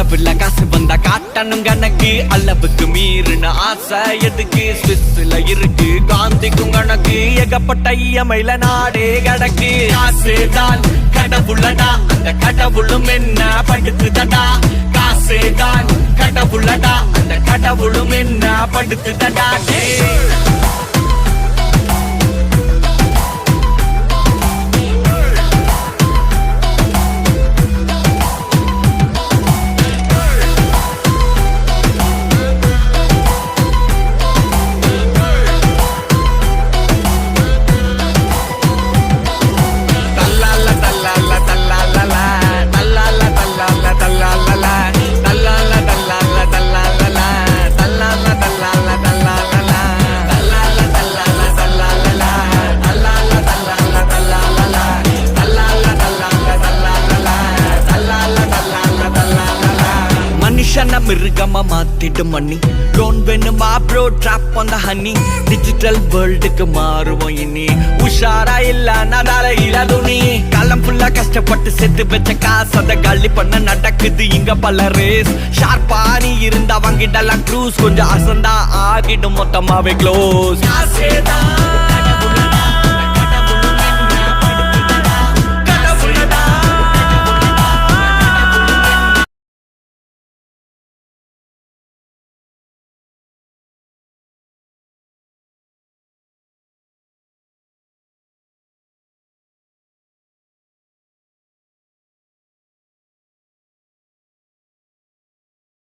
கனவுல காசு வந்தா காட்டணும் கணக்கு அளவுக்கு மீறின ஆசை எதுக்கு ஸ்விஸ்ல இருக்கு காந்திக்கும் கணக்கு ஏகப்பட்ட இயமையில நாடே கிடக்கு காசுதான் கடவுளடா அந்த கடவுளும் என்ன படுத்துதடா காசுதான் கடவுளடா அந்த கடவுளும் என்ன படுத்துதடா மிருகமா மாத்திடும் மணி லோன் வேணுமா bro drop on the honey digital வேர்ல்டுக்கு மாறுவோம் இனி உஷாரா இல்ல நாடால இல்ல துணி காலம் ஃபுல்லா கஷ்டப்பட்டு செத்து வச்ச காசு அத காலி பண்ண நடக்குது இங்க பல ரேஸ் ஷார்ப்பா நீ இருந்தா வாங்கிடலாம் க்ரூஸ் கொஞ்சம் அசந்தா ஆகிடும் மொத்தமாவே க்ளோஸ்